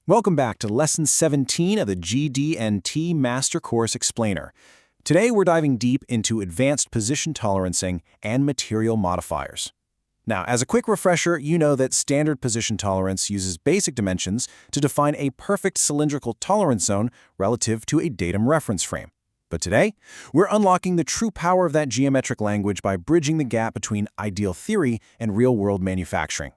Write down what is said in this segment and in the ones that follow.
Welcome back to Lesson 17 of the GD&T Master Course Explainer. Today we're diving deep into advanced position tolerancing and material modifiers. Now, as a quick refresher, you know that standard position tolerance uses basic dimensions to define a perfect cylindrical tolerance zone relative to a datum reference frame. But today, we're unlocking the true power of that geometric language by bridging the gap between ideal theory and real-world manufacturing.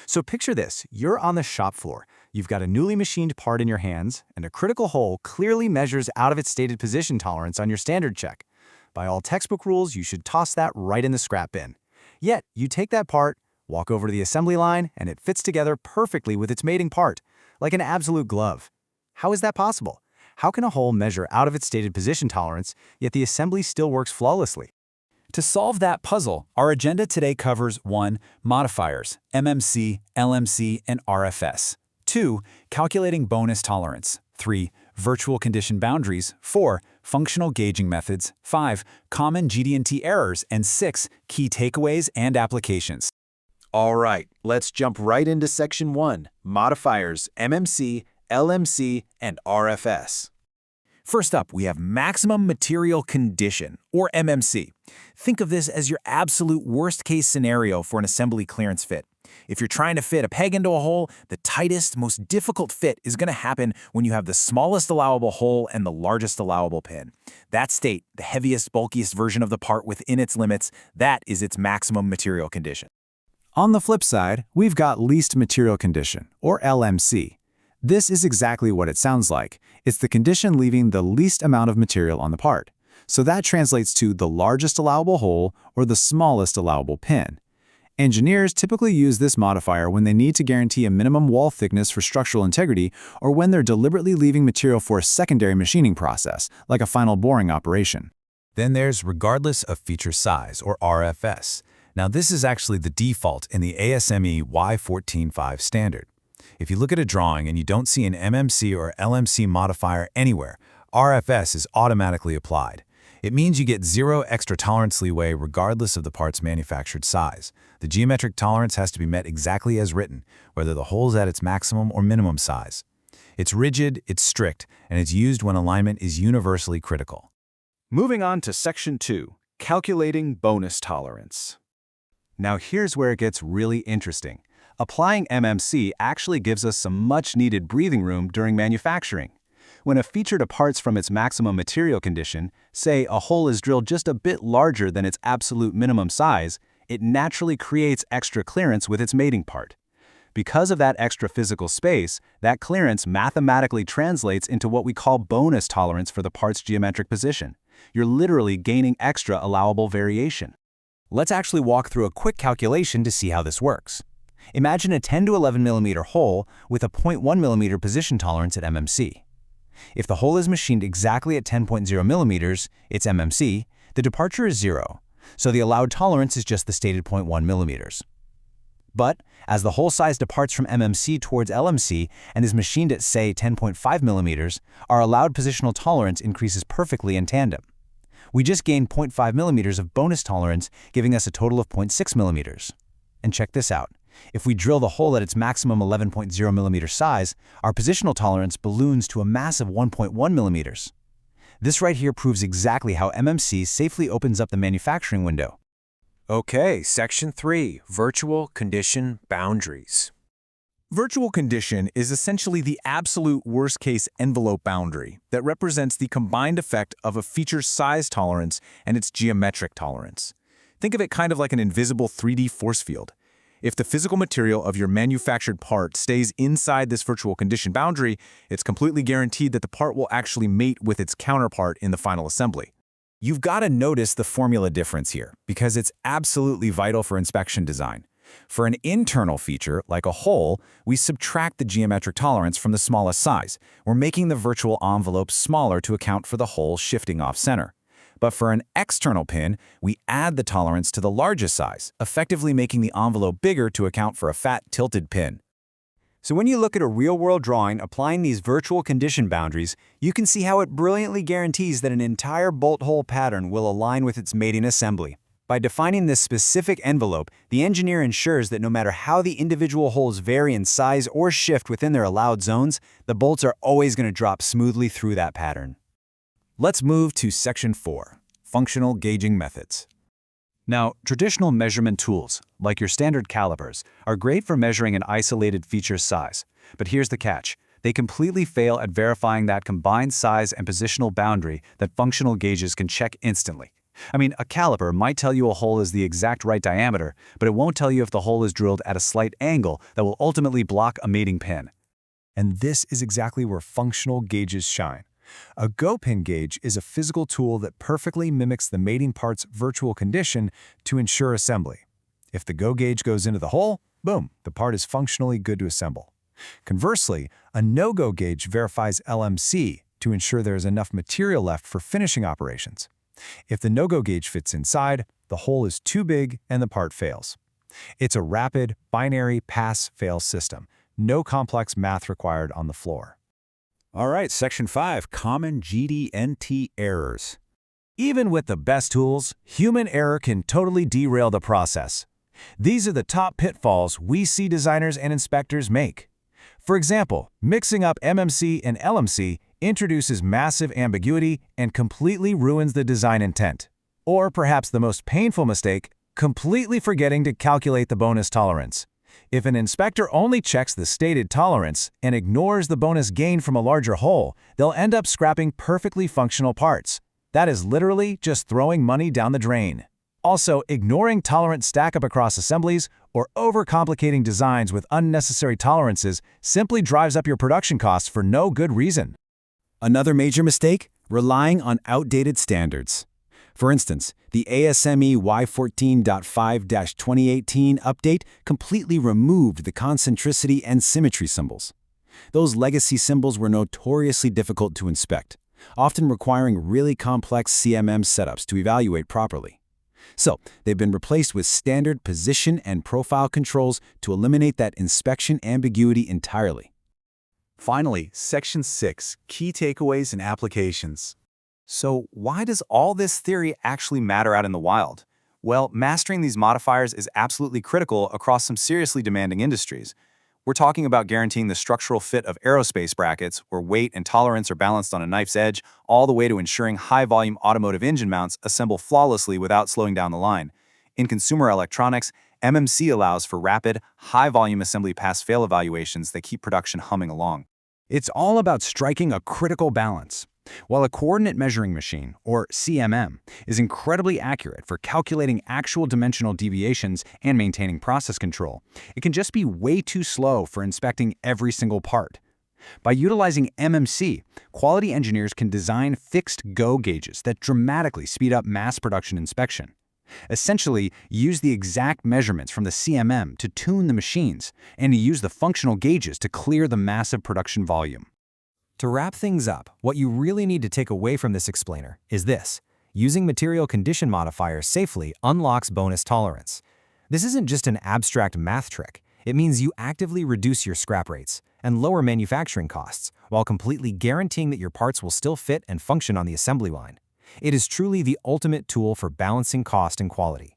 So picture this, you're on the shop floor. You've got a newly machined part in your hands, and a critical hole clearly measures out of its stated position tolerance on your standard check. By all textbook rules, you should toss that right in the scrap bin. Yet, you take that part, walk over to the assembly line, and it fits together perfectly with its mating part, like an absolute glove. How is that possible? How can a hole measure out of its stated position tolerance, yet the assembly still works flawlessly? To solve that puzzle, our agenda today covers 1. Modifiers, MMC, LMC, and RFS. 2. Calculating bonus tolerance. 3. Virtual condition boundaries. 4. Functional gauging methods. 5. Common GD&T errors. And 6. Key takeaways and applications. All right, let's jump right into Section 1, Modifiers, MMC, LMC, and RFS. First up, we have maximum material condition, or MMC. Think of this as your absolute worst-case scenario for an assembly clearance fit. If you're trying to fit a peg into a hole, the tightest, most difficult fit is going to happen when you have the smallest allowable hole and the largest allowable pin. That state, the heaviest, bulkiest version of the part within its limits, that is its maximum material condition. On the flip side, we've got least material condition, or LMC. This is exactly what it sounds like. It's the condition leaving the least amount of material on the part. So that translates to the largest allowable hole or the smallest allowable pin. Engineers typically use this modifier when they need to guarantee a minimum wall thickness for structural integrity or when they're deliberately leaving material for a secondary machining process, like a final boring operation. Then there's regardless of feature size, or RFS. Now this is actually the default in the ASME Y145 standard. If you look at a drawing and you don't see an MMC or LMC modifier anywhere, RFS is automatically applied. It means you get zero extra tolerance leeway regardless of the part's manufactured size. The geometric tolerance has to be met exactly as written, whether the hole's at its maximum or minimum size. It's rigid, it's strict, and it's used when alignment is universally critical. Moving on to Section 2, Calculating Bonus Tolerance. Now here's where it gets really interesting. Applying MMC actually gives us some much-needed breathing room during manufacturing. When a feature departs from its maximum material condition, say a hole is drilled just a bit larger than its absolute minimum size, it naturally creates extra clearance with its mating part. Because of that extra physical space, that clearance mathematically translates into what we call bonus tolerance for the part's geometric position. You're literally gaining extra allowable variation. Let's actually walk through a quick calculation to see how this works. Imagine a 10 to 11 millimeter hole with a 0.1 millimeter position tolerance at MMC. If the hole is machined exactly at 10.0 millimeters, its MMC, the departure is 0, so the allowed tolerance is just the stated 0.1 millimeters. But as the hole size departs from MMC towards LMC and is machined at, say, 10.5 millimeters, our allowed positional tolerance increases perfectly in tandem. We just gained 0.5 millimeters of bonus tolerance, giving us a total of 0.6 millimeters. And check this out. If we drill the hole at its maximum 11.0 millimeter size, our positional tolerance balloons to a massive 1.1 millimeters. This right here proves exactly how MMC safely opens up the manufacturing window. Okay, Section 3, Virtual Condition Boundaries. Virtual condition is essentially the absolute worst-case envelope boundary that represents the combined effect of a feature's size tolerance and its geometric tolerance. Think of it kind of like an invisible 3D force field. If the physical material of your manufactured part stays inside this virtual condition boundary, it's completely guaranteed that the part will actually mate with its counterpart in the final assembly. You've got to notice the formula difference here, because it's absolutely vital for inspection design. For an internal feature, like a hole, we subtract the geometric tolerance from the smallest size. We're making the virtual envelope smaller to account for the hole shifting off-center. But for an external pin, we add the tolerance to the largest size, effectively making the envelope bigger to account for a fat, tilted pin. So when you look at a real-world drawing applying these virtual condition boundaries, you can see how it brilliantly guarantees that an entire bolt hole pattern will align with its mating assembly. By defining this specific envelope, the engineer ensures that no matter how the individual holes vary in size or shift within their allowed zones, the bolts are always going to drop smoothly through that pattern. Let's move to Section 4, Functional Gauging Methods. Now, traditional measurement tools, like your standard calipers, are great for measuring an isolated feature's size. But here's the catch. They completely fail at verifying that combined size and positional boundary that functional gauges can check instantly. I mean, a caliper might tell you a hole is the exact right diameter, but it won't tell you if the hole is drilled at a slight angle that will ultimately block a mating pin. And this is exactly where functional gauges shine. A go pin gauge is a physical tool that perfectly mimics the mating part's virtual condition to ensure assembly. If the go gauge goes into the hole, boom, the part is functionally good to assemble. Conversely, a no-go gauge verifies LMC to ensure there is enough material left for finishing operations. If the no-go gauge fits inside, the hole is too big and the part fails. It's a rapid, binary pass-fail system. No complex math required on the floor. All right, Section 5, Common GD&T Errors. Even with the best tools, human error can totally derail the process. These are the top pitfalls we see designers and inspectors make. For example, mixing up MMC and LMC introduces massive ambiguity and completely ruins the design intent. Or perhaps the most painful mistake, completely forgetting to calculate the bonus tolerance. If an inspector only checks the stated tolerance and ignores the bonus gain from a larger hole, they'll end up scrapping perfectly functional parts. That is literally just throwing money down the drain. Also, ignoring tolerance stack-up across assemblies or overcomplicating designs with unnecessary tolerances simply drives up your production costs for no good reason. Another major mistake? Relying on outdated standards. For instance, the ASME Y14.5-2018 update completely removed the concentricity and symmetry symbols. Those legacy symbols were notoriously difficult to inspect, often requiring really complex CMM setups to evaluate properly. So, they've been replaced with standard position and profile controls to eliminate that inspection ambiguity entirely. Finally, Section 6, Key Takeaways and Applications. So why does all this theory actually matter out in the wild? Well, mastering these modifiers is absolutely critical across some seriously demanding industries. We're talking about guaranteeing the structural fit of aerospace brackets, where weight and tolerance are balanced on a knife's edge, all the way to ensuring high-volume automotive engine mounts assemble flawlessly without slowing down the line. In consumer electronics, MMC allows for rapid, high-volume assembly pass-fail evaluations that keep production humming along. It's all about striking a critical balance. While a coordinate measuring machine, or CMM, is incredibly accurate for calculating actual dimensional deviations and maintaining process control, it can just be way too slow for inspecting every single part. By utilizing MMC, quality engineers can design fixed go gauges that dramatically speed up mass production inspection. Essentially, use the exact measurements from the CMM to tune the machines, and use the functional gauges to clear the massive production volume. To wrap things up, what you really need to take away from this explainer is this: using material condition modifiers safely unlocks bonus tolerance. This isn't just an abstract math trick. It means you actively reduce your scrap rates and lower manufacturing costs while completely guaranteeing that your parts will still fit and function on the assembly line. It is truly the ultimate tool for balancing cost and quality.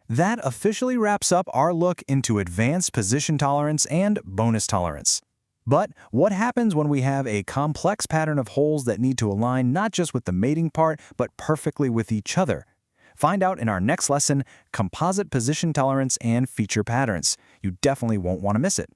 That officially wraps up our look into advanced position tolerance and bonus tolerance. But what happens when we have a complex pattern of holes that need to align not just with the mating part, but perfectly with each other? Find out in our next lesson, Composite Position Tolerance and Feature Patterns. You definitely won't want to miss it.